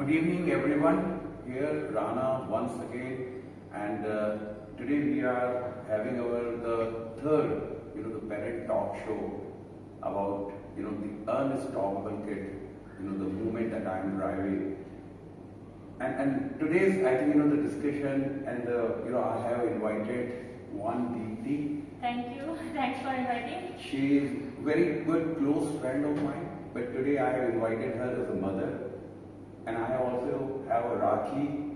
Good evening everyone, here Rana once again, and today we are having the third, the parent talk show about, the unstoppable kid, the movement that I am driving. And today's, I think, the discussion and, I have invited one Deepti. Thank you, thanks for inviting. She is very good close friend of mine, but today I have invited her as a mother. And I also have a Rakhi,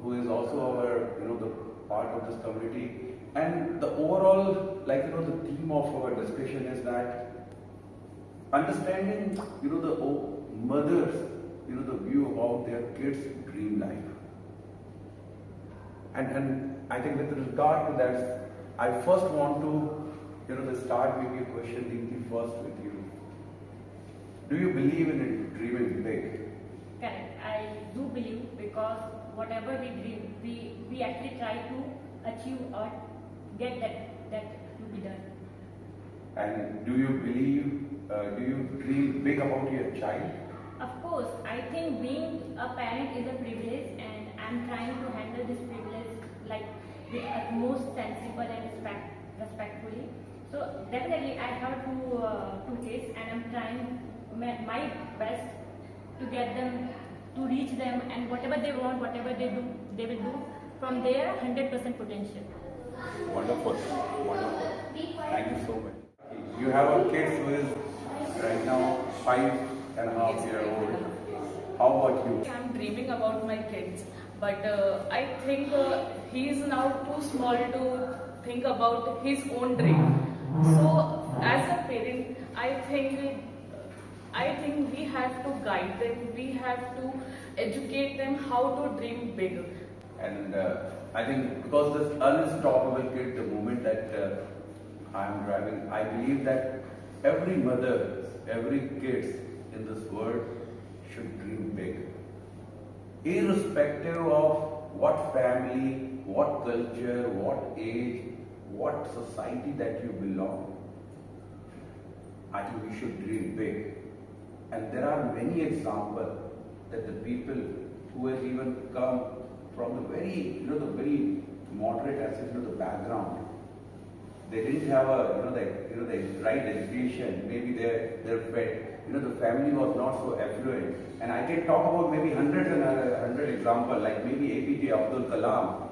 who is also our, the part of this community. And the overall, the theme of our discussion is that understanding, the mothers, the view about their kids' dream life. And I think with regard to that, I first want to, start maybe a question, Deepti, first with you. Do you believe in dreaming big? Correct. I do believe, because whatever we dream, we actually try to achieve or get that to be done. And do you believe, do you dream big about your child? Of course, I think being a parent is a privilege, and I'm trying to handle this privilege with utmost sensible and respectfully. So definitely I have two kids, and I'm trying my best to get them, to reach them, and whatever they want, whatever they do, they will do from their 100% potential. Wonderful, wonderful. Thank you so much. You have a kid who is right now 5.5 years old. How about you? I'm dreaming about my kids, but I think he is now too small to think about his own dream. So as a parent, I think we have to guide them, we have to educate them how to dream big. And I think because this unstoppable kid, the moment that I am driving, I believe that every mother, every kid in this world should dream big. Irrespective of what family, what culture, what age, what society that you belong, I think we should dream big. And there are many examples that the people who have even come from the very, the very moderate aspect of the background, they didn't have the right education. Maybe their the family was not so affluent. And I can talk about maybe hundreds and hundred examples, like maybe APJ Abdul Kalam.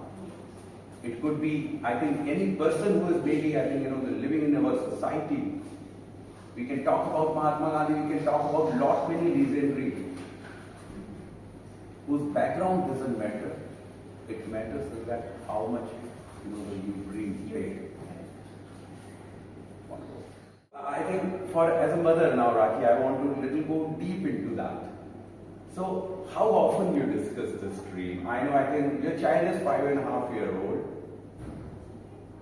It could be, I think, any person who is maybe, living in our society. We can talk about Mahatma Gandhi, we can talk about lot many legendaries whose background doesn't matter. It matters is that how much you dream big. I think as a mother now, Rakhi, I want to little go deep into that. So how often you discuss this dream? I know, I think your child is 5.5 years old.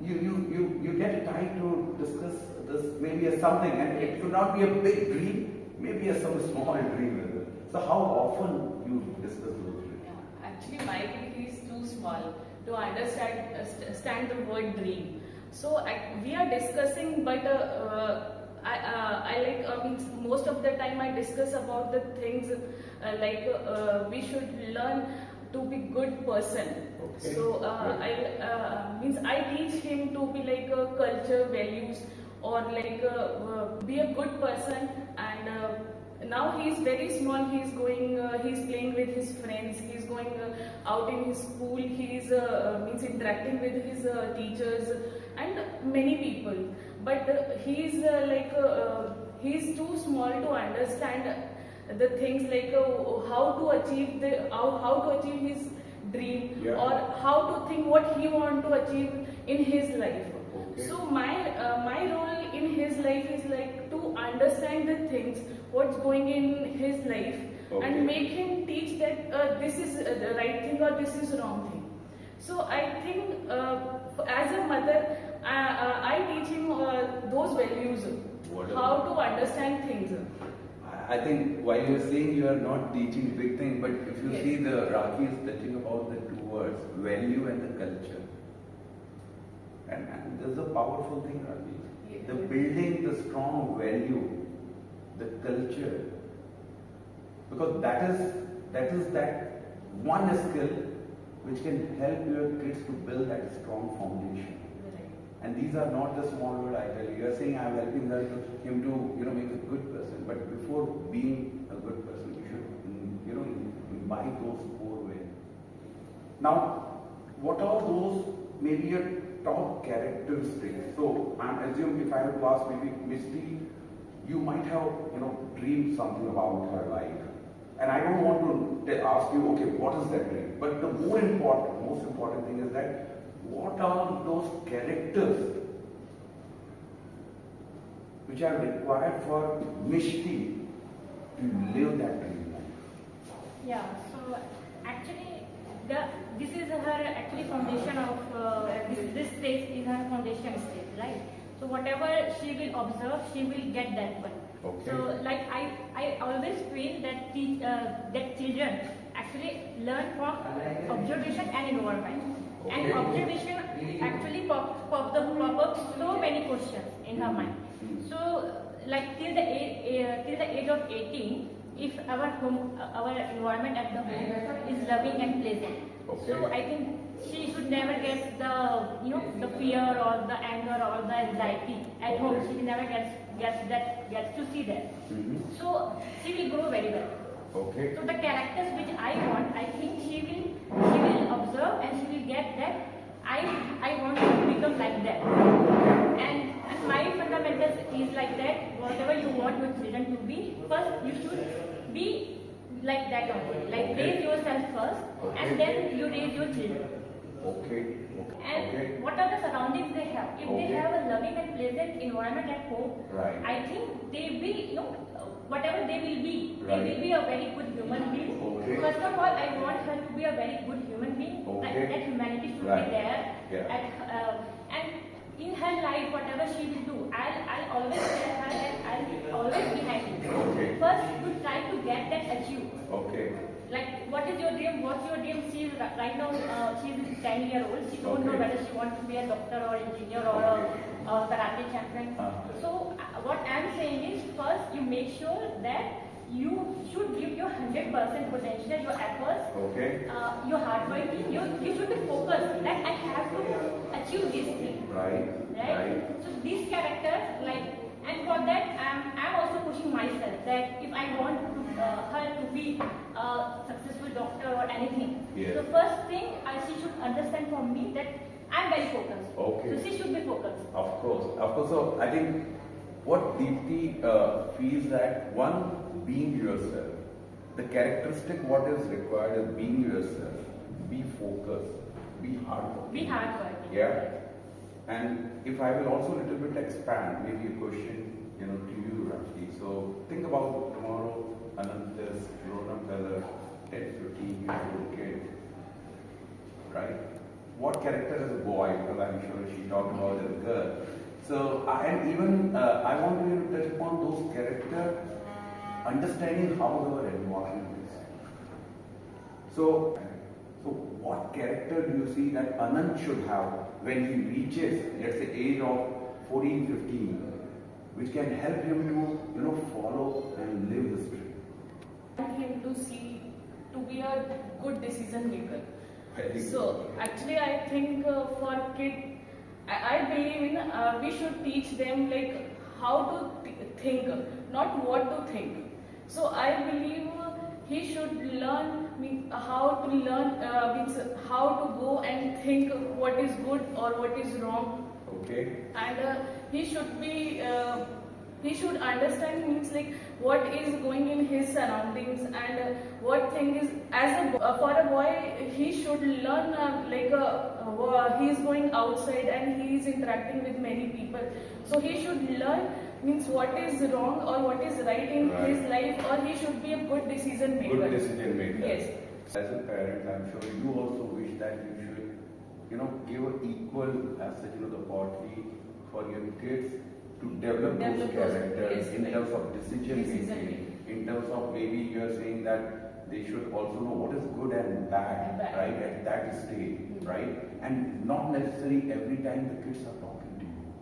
You get time to discuss this maybe as something, and it could not be a big dream, maybe as some small dream. So how often you discuss those dreams? Yeah, actually my kid is too small to understand the word dream. So we are discussing, but most of the time I discuss about the things we should learn to be good person. Okay. So I teach him to be like culture, values, or be a good person. And now he is very small. He is going. He is playing with his friends. He is going out in his school. He is interacting with his teachers and many people. But he is he is too small to understand the things how to achieve his dream, yeah, or how to think what he want to achieve in his life. Okay. So my role in his life is to understand the things, what's going in his life, okay, and make him teach that this is the right thing or this is wrong thing. So I think as a mother, I teach him those values, how to understand things. I think while you are saying you are not teaching big things, but if you Yes. see the Rakhi is touching about the two words, value and the culture. And this is a powerful thing, Rakhi. Yes. The building the strong value, the culture. because that is that one skill which can help your kids to build that strong foundation. And these are not the small words I tell you. You are saying I am helping him to make a good person. But before being a good person, you should imbibe those core values. Now, what are those maybe your top characteristics? So I'm assuming if I were to ask maybe Misty, you might have dreamed something about her life. And I don't want to ask you, okay, what is that dream? But the most important thing is that what are those characters which are required for Mishti to live that dream life? Yeah, so actually this is her foundation of this stage is her foundation stage, right? So whatever she will observe, she will get that one. Okay. So like I always feel that that children actually learn from observation and environment. Okay. And observation actually pop up so many questions in her mind. So like till the age of 18, if our environment at the home is loving and pleasant, okay. so I think she should never get the fear or the anger or the anxiety at home. She never gets to see that. So she will grow very well. Okay. So the characters which I want, I think she will observe and she will get that I want to become like that. And my fundamentals is like that. Whatever you want your children to be, first you should be like that only. Like raise yourself first, and then you raise your children. Okay. And what are the surroundings they have? If they have a loving and pleasant environment at home, right. I think they will, whatever they will be, right. they will be a very good human being. Okay. First of all, I want her to be a very good human being. Okay. That humanity should right. be there. Yeah. And in her life, whatever she will do, I'll always tell her and I'll always be happy. Okay. First, to try to get that achieved. Okay. Like, what is your dream? What's your dream? She's right now, she's 10 years old. She don't know whether she wants to be a doctor or engineer or a karate champion. So, what I'm saying is, first you make sure that you should give your 100% potential, your efforts, your hard working. You should be focused that I have to achieve this thing. Right? So these characters, and for that, I'm also pushing myself that if I want her to be a successful doctor or anything, the first thing she should understand from me that I'm very focused. Okay. So she should be focused. Of course. So I think what Deepti feels that one, being yourself, the characteristic what is required is being yourself, be focused, be hardworking. Be hardworking. Yeah. And if I will also a little bit expand, maybe a question, to you, Rakhi. So think about tomorrow, Ananta's grown-up as a 10-15-year-old kid, right? What character is a boy? Because I'm sure she talked about as a girl. So, I want to touch upon those characters, understanding how our environment is. So what character do you see that Anand should have when he reaches, let's say, age of 14, 15, which can help him to, follow and live this dream? I want him to be a good decision maker. So actually, I think for kids, I believe in we should teach them how to think, not what to think. So I believe he should learn how to go and think what is good or what is wrong. Okay. And he should understand what is going in his surroundings and what thing is for a boy he should learn he is going outside and he is interacting with many people, so he should learn what is wrong or what is right in his life, or he should be a good decision maker. Good decision maker. Yes. As a parent, I'm sure you also wish that you should give an equal the opportunity for your kids to develop those characters in terms of decision making, in terms of maybe you are saying that they should also know what is good and bad, right, at that stage, right? And not necessarily every time the kids are talking to you.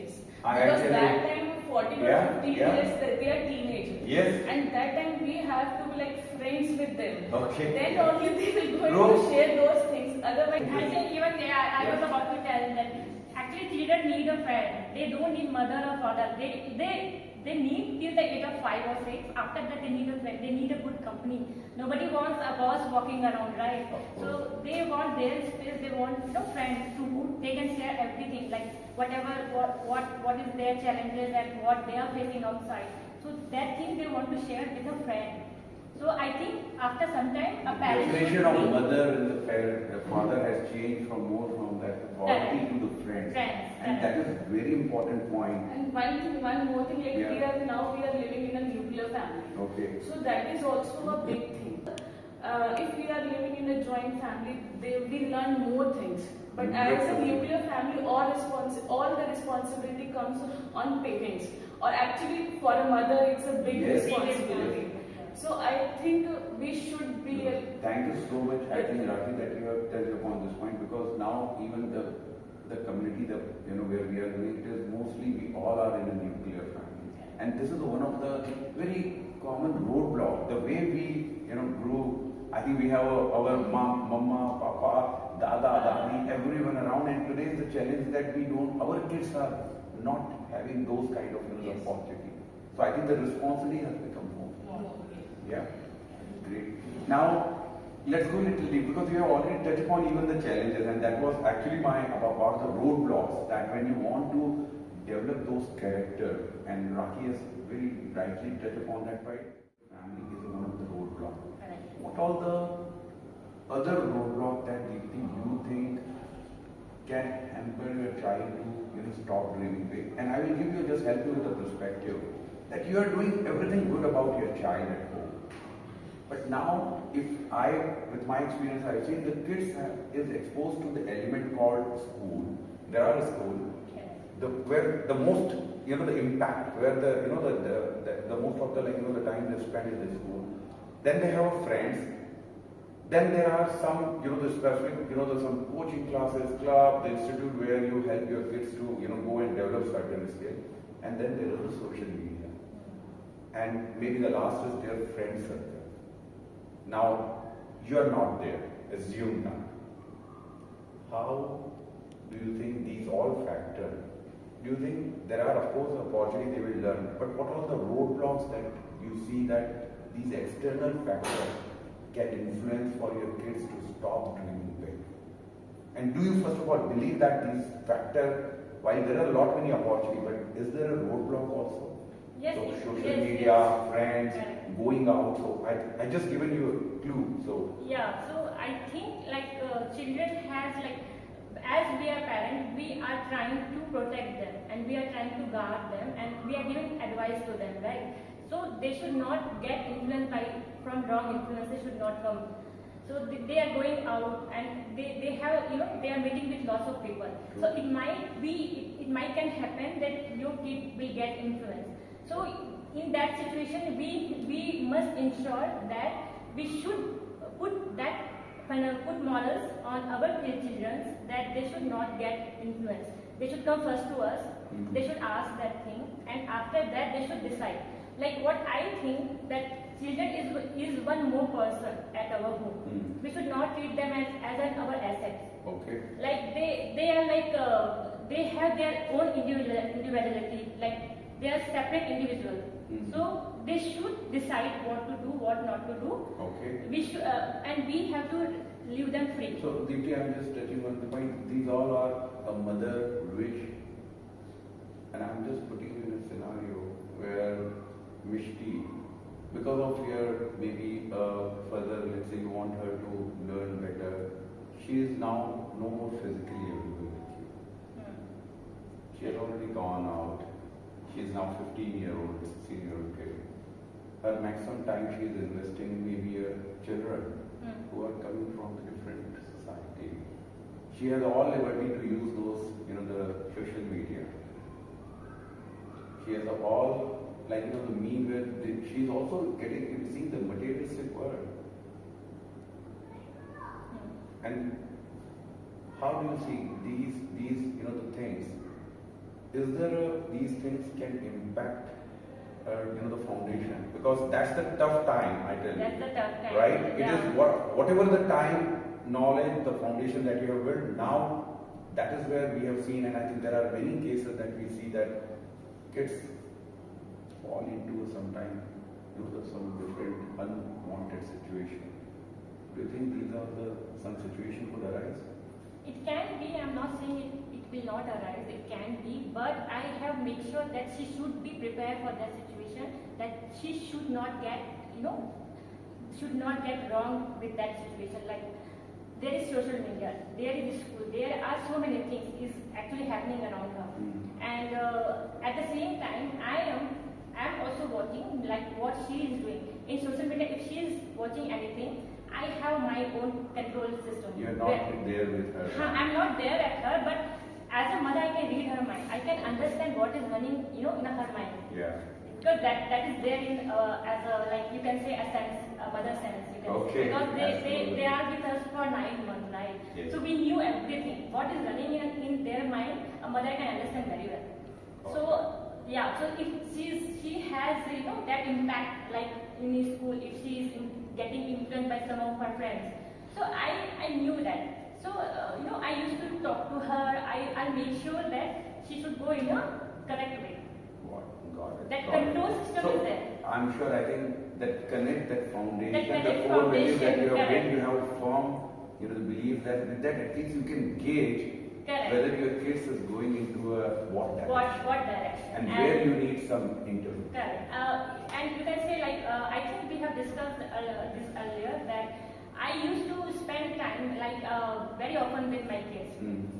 Yes. I Because actually, that time 14 or 15 years, they are teenagers. Yes. And that time we have to be like friends with them. Okay. Then only they will going to share those things. Otherwise, I think even I was about to tell that actually children need a friend. They don't need mother or father. They need till the age of 5 or 6. After that, they need a friend. They need a good company. Nobody wants a boss walking around, right? So they want their space. They want friends to who they can share everything, like whatever what is their challenges and what they are facing outside. So that thing they want to share with a friend. So I think after some time, a parent The definition of mother and the father has changed from that authority to the friends. And that is a very important point. And one more thing, like we are living in a nuclear family. Okay. So that is also a big thing. If we are living in a joint family, we learn more things. But as a nuclear family, all the responsibility comes on parents. Or actually, for a mother, it's a big responsibility. So I think we should be. Thank you so much, I think, Rakhi, that you have touched upon this point, because now even the community where we are doing it is mostly we all are in a nuclear family, and this is one of the very common roadblock. The way we grew, I think we have our mom, mama, papa, dada, dadi, everyone around, and today is the challenge that our kids are not having those kind of opportunity. So I think the responsibility has become more. Yeah, great. Now let's go a little deep, because we have already touched upon even the challenges, and that was actually about the roadblocks, that when you want to develop those characters, and Rakhi has very rightly touched upon that point. Family is one of the roadblocks. What all the other roadblocks that Deepti you think can hamper your child to stop dreaming big? And I will help you with a perspective that you are doing everything good about your child at home. But now, with my experience, I've seen the kids is exposed to the element called school. There are schools where the most, the impact, where the most of the time they spend in the school. Then they have friends. Then there are some, the specific, there's some coaching classes, club, the institute where you help your kids to, go and develop certain skills. And then there is the social media. And maybe the last is their friend circle. Now, you are not there, assume now. How do you think these all factor? Do you think there are, of course, opportunity they will learn, but what are the roadblocks that you see that these external factors can influence for your kids to stop dreaming big? And do you, first of all, believe that these factors, while there are many opportunities, but is there a roadblock also? Yes. So social media, friends, going out. So I just given you a clue. So yeah. So I think children has as we are parents, we are trying to protect them and we are trying to guard them and we are giving advice to them, right? So they should not get influenced from wrong influence. They should not come. So they are going out and they have they are meeting with lots of people. So it might can happen that your kid will get influenced. So in that situation, we must ensure that we should put models on our children that they should not get influenced. They should come first to us. They should ask that thing, and after that they should decide. Like what I think that children is one more person at our home. We should not treat them as our assets. Okay. Like they are they have their own individuality. Like they are separate individuals. So they should decide what to do, what not to do. Okay. We should, and we have to leave them free. So Deepti, I'm just touching on the point. These all are a mother wish, and I'm just putting you in a scenario where Mishti, because of your maybe further, let's say you want her to learn better, she is now no more physically available with you. She has already gone out. She is now 15-year-old, 16-year-old kid. Her maximum time she is investing in maybe her children who are coming from a different society. She has all liberty to use those, the social media. She has all, the meme where she's also seeing the materialistic world. And how do you see these the things is there these things can impact the foundation, because that's the tough time, I tell you. That's the tough time. Right? Yeah. It is whatever the time, knowledge, the foundation that you have built, now that is where we have seen, and I think there are many cases that we see that kids fall into sometimes some different unwanted situation. Do you think these are some situation could arise? It can be, I'm not saying it will not arise, it can be, but I have made sure that she should be prepared for that situation, that she should not get, should not get wrong with that situation. Like, there is social media, there is school, there are so many things is actually happening around her. And at the same time, I'm also watching like what she is doing. In social media, if she is watching anything, I have my own control system. You are not there with her. I'm not there at her, but as a mother, I can read her mind. I can understand what is running, in her mind. Yeah. Because that is there in as a, like you can say, a sense, a mother sense. You can Okay. say. Because they are with us for 9 months, right? Yes. So we knew everything. What is running in their mind, a mother can understand very well. Okay. So yeah, so if she has that impact, like in school, if she is getting influenced by some of her friends, so I knew that. So I used to talk to her. I made sure that she should go in a correct way. Got it. That Got it. control system So, is there. I'm sure, I think that connect, that foundation, That the core value that you have correct. built, you have formed, the belief that with that at least you can gauge Correct. whether your kids is going into what direction. What direction? And where you need some interview. Correct. And you can say like I think we have discussed this earlier that I used to spend time like very often with my kids.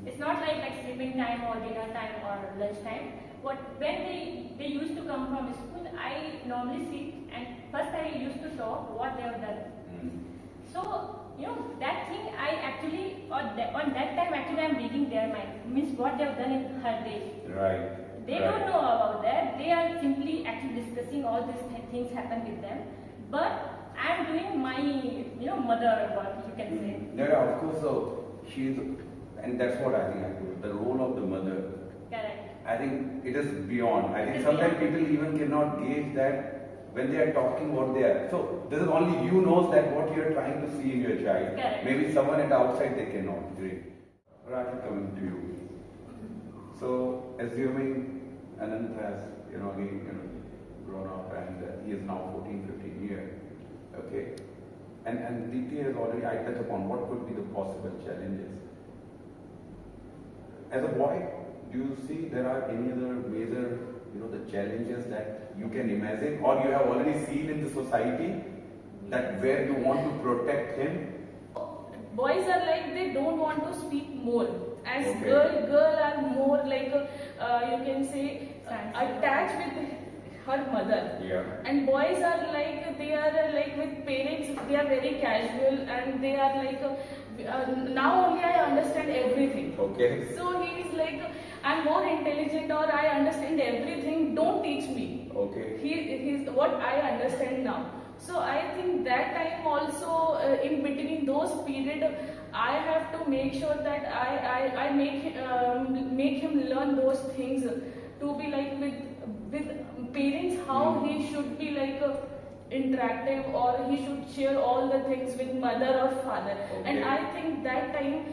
It's not like sleeping time or dinner time or lunch time. But when they used to come from school, I normally sit and first I used to talk what they have done. So that thing I actually on that time actually I'm reading their mind, means what they have done in her day. Right. They don't know about that. They are simply actually discussing all these things happen with them. But I'm doing my mother work, you can say. Yeah, of course. So she's, and that's what I think I do. The role of the mother. Correct. I think it is beyond. I think It's sometimes beyond. people even cannot gauge that when they are talking what they are. So this is only you knows that what you are trying to see in your child. Correct. Maybe someone at the outside they cannot. Great. Rakhi, coming to you. So assuming Anand has grown up and he is now 14-15 years. Okay. And Deepti has already I touched upon what could be the possible challenges. As a boy, do you see there are any other major, the challenges that you can imagine or you have already seen in the society that where you want to protect him? Boys are like they don't want to speak more. As Okay. girl are more like you can say attached with her mother. Yeah. And boys are like they are like with parents. They are very casual and they are like now only I understand everything. Okay. So he is like I'm more intelligent or I understand everything. Don't teach me. Okay. He's what I understand now. So I think that time also in between those period, I have to make sure that I make him learn those things to be like with parents how he should be like interactive or he should share all the things with mother or father. Okay. And I think that time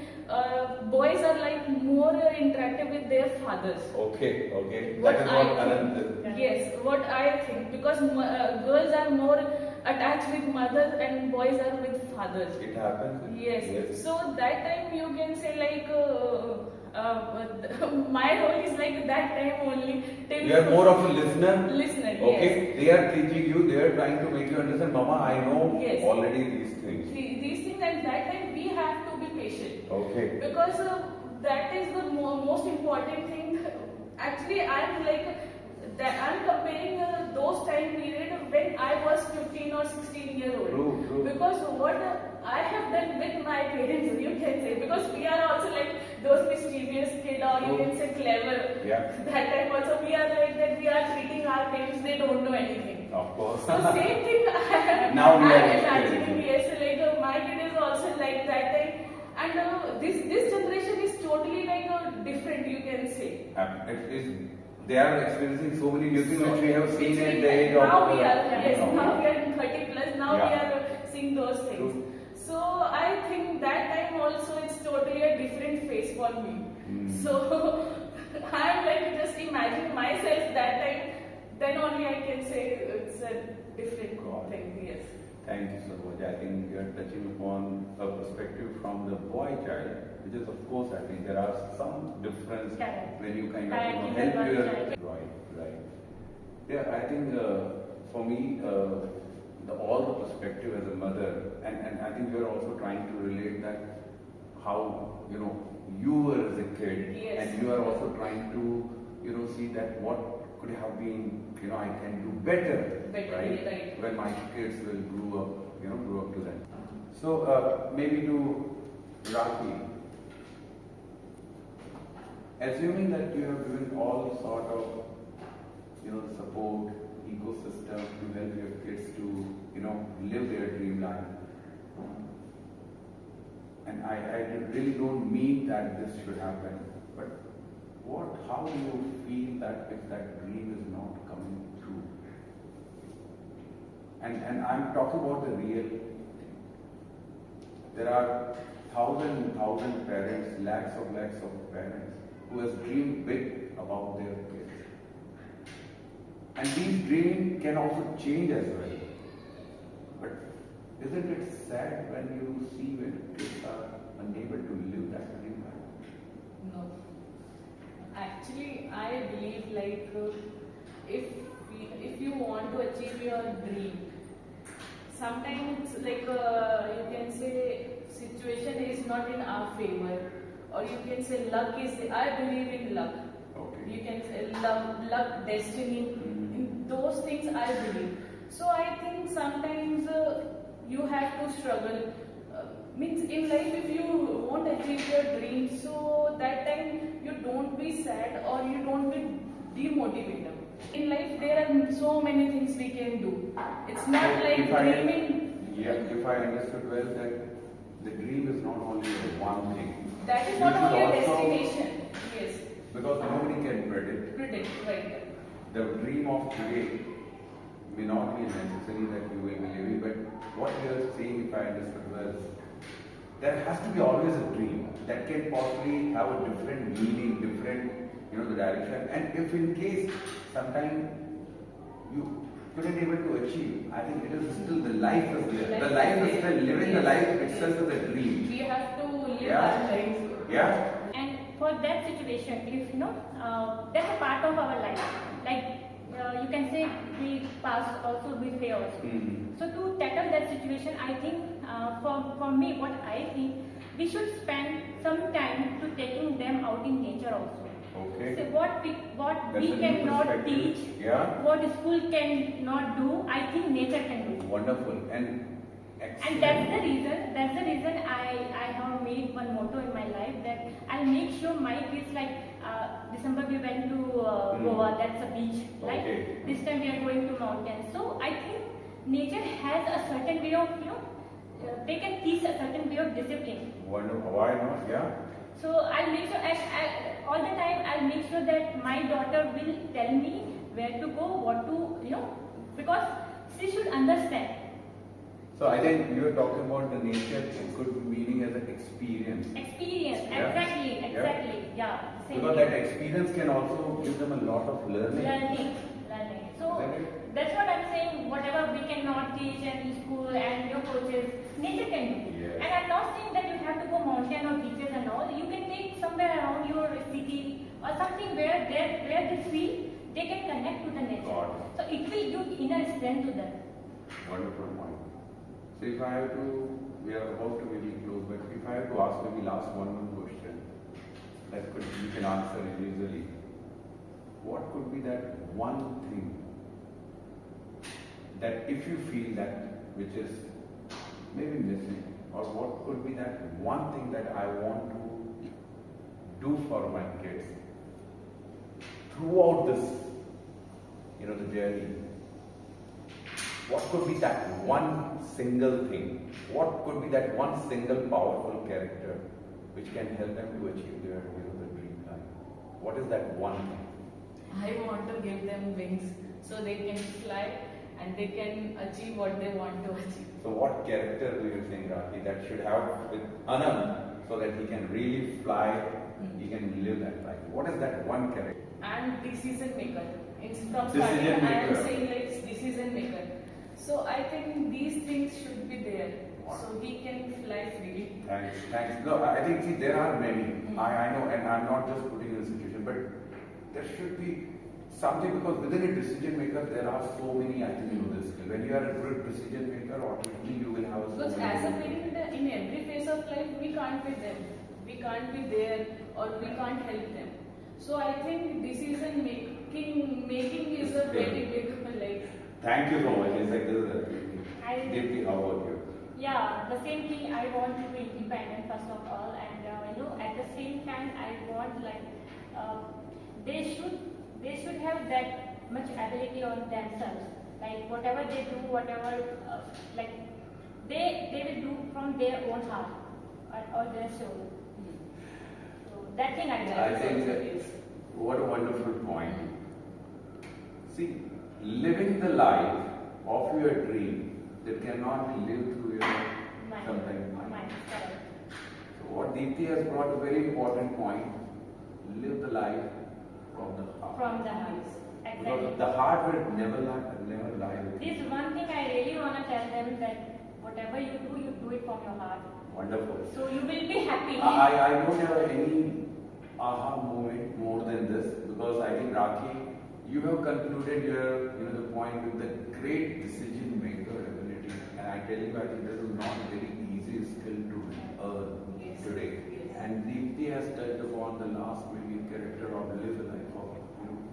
boys are like more interactive with their fathers. Okay. Okay. What That is I what Anand think, is. yes, what I think, because girls are more attached with mothers and boys are with fathers. It happens. Yes. So that time you can say like my role is like that time only. Till You are more of a listener. listener. Okay. They are teaching you. They are trying to make you understand. Mama, I know Yes. already these things. Yes. These things at that time we have to be patient. Okay. Because that is the most important thing. Actually, I'm like that. I'm comparing those time period when I was 15 or 16 years old. True. Because what I have done with my parents, you can say, because we are also like those mischievous kid or you can say clever. Yeah. That time also we are like that. We are treating our parents. They don't know anything. Of course. So same thing. Now we are I'm imagining. experiencing. Yes, like my kid is also like that time. And this generation is totally like different, you can say. It is, they are experiencing so many new things which we have seen Which at we- the age of. now we are, yes, now we are in 30 plus, now Yeah. we are seeing those things. True. So I think that time also it's totally a different phase for me. So I'm like just imagine myself that time, then only I can say it's a different thing, yes. Thank you so much. I think you are touching upon a perspective from the boy child, which is of course, I think there are some difference Correct. when you kind Correct. of help Boy your child. right. Yeah, I think for me, all the perspective as a mother, and I think you are also trying to relate that how you were as a kid, Yes. and you are also trying to see that what could have been I can do better, Right. when my kids will grow up to them. So maybe to Rakhi, assuming that you have given all sort of the support ecosystem to help your kids to live their dream life, and I really don't mean that this should happen, but how do you feel that if that dream is not coming true? And I'm talking about the real thing. There are thousand parents, lakhs of parents who has dreamed big about their kids. And these dreams can also change as well. But isn't it sad when you see when kids are unable to live that dream life? No. Actually, I believe like if you want to achieve your dream, sometimes like you can say situation is not in our favor, or you can say luck is. I believe in luck. Okay. You can say luck, destiny. In those things I believe. So I think sometimes you have to struggle. Means in life, if you won't achieve your dream, so that time you don't be sad or you don't be demotivated. In life, there are so many things we can do. It's not like dreaming. If I understood well, that the dream is not only one thing. That is You not should only a also- destination. Yes. Because nobody can predict. Predict, right. The dream of today may not be necessary that you will be living, but what you are saying, if I understood well, there has to be always a dream that can possibly have a different meaning, different, the direction. And if in case sometime you couldn't able to achieve, I think it is still the life is there. The life is still living. The life itself is a dream. We have to live Yeah. our life. Yeah. And for that situation, if that's a part of our life. Like you can say we pass also, we fail also. So to tackle that situation, I think for me, what I think, we should spend some time to taking them out in nature also. Okay. So what we That's a new cannot perspective. teach, Yeah. what school cannot do, I think nature can do. Wonderful. And And that's the reason I have made one motto in my life, that I'll make sure my kids, like December we went to Goa, that's a beach, right? Okay. This time we are going to mountains. So I think nature has a certain way of, they can teach a certain way of discipline. wonderful. Why not? Yeah. So I'll make sure, all the time I'll make sure that my daughter will tell me where to go, what to, because she should understand. So I think you are talking about the nature good meaning as an experience. Experience, Yeah. exactly, yeah. Same Because here. that experience can also give them a lot of learning. Learning. So Exactly. that's what I'm saying. Whatever we cannot teach in school and your coaches, nature can do. Yes. And I'm not saying that you have to go mountain or beaches and all. You can take somewhere around your city or something where they feel they can connect to the nature. Got it. So it will give inner strength to them. Wonderful point. So if I have to, we are about to maybe close, but if I have to ask maybe last one more question that you can answer individually, what could be that one thing that if you feel that which is maybe missing, or what could be that one thing that I want to do for my kids throughout this, the journey? What could be that one single thing? What could be that one single powerful character which can help them to achieve their, the dream life? What is that one thing? I want to give them wings so they can fly and they can achieve what they want to achieve. So what character do you think, Rakhi, that should have with Anand so that he can really fly, he can live that life? What is that one character? And decision maker. It's from Decision starting I am maker. saying like decision maker. So I think these things should be there. So he can fly freely. Thanks. No, I think, see, there are many. I know, and I'm not just putting in a situation, but there should be something, because within a decision maker, there are so many, I think, this skill. When you are a good decision maker, automatically you will have Because as a parent, in every phase of life, we can't be them. We can't be there or we can't help them. So I think decision making is a very big like. Thank you so much. It's like this is Deepti, how about you? Yeah, the same thing. I want to be independent first of all, and at the same time, I want they should have that much ability on themselves. Like whatever they do, like they will do from their own heart or their soul. So that thing I I like. think that what a wonderful point. See, living the life of your dream that cannot be lived through your sometimes mind. Correct. So what Deepti has brought a very important point: live the life from the heart. From the heart. Exactly. Because the heart will never lie with you. This one thing I really want to tell them, that whatever you do it from your heart. Wonderful. So you will be happy. I don't have any aha moment more than this, because I think, Rakhi, you have concluded your the point with the great decision maker ability, and I tell you, I think this is not a very easy skill to earn today. Yes. And Deepti has touched upon the last maybe character of live the life of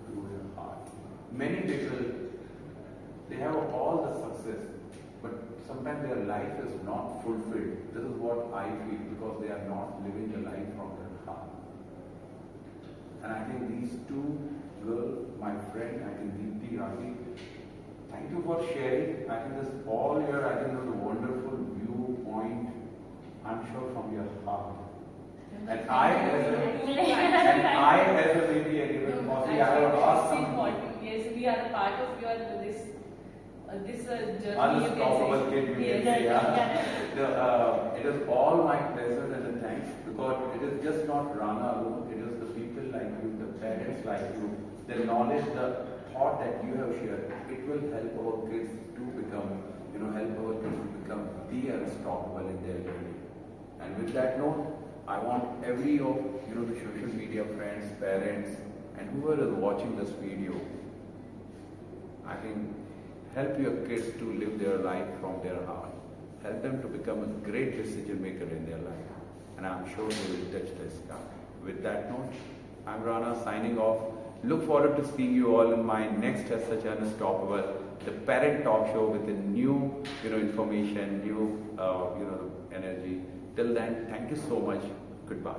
through your heart. Many people, they have all the success, but sometimes their life is not fulfilled. This is what I feel, because they are not living the life from their heart. And I think these two girls, my friend, I think Deepti, Rakhi, thank you for sharing. I think this all your, I think, was a wonderful viewpoint, I'm sure, from your heart. And I as a maybe a given possibly I have asked some Yes, we are a part of your this journey. unstoppable kid, you can Yes. say. Yeah. It is all my pleasure and thanks, because it is just not Rana alone. It is the people like you, the parents like you, the knowledge, the thought that you have shared. It will help our kids to become, the unstoppable in their journey. And with that note, I want every of the social media friends, parents, and whoever is watching this video, I think, help your kids to live their life from their heart. Help them to become a great decision maker in their life. And I'm sure they will touch the sky. With that note, I'm Rana signing off. Look forward to seeing you all in my next Such Unstoppable, the parent talk show with a new, information, new, energy. Till then, thank you so much. Goodbye.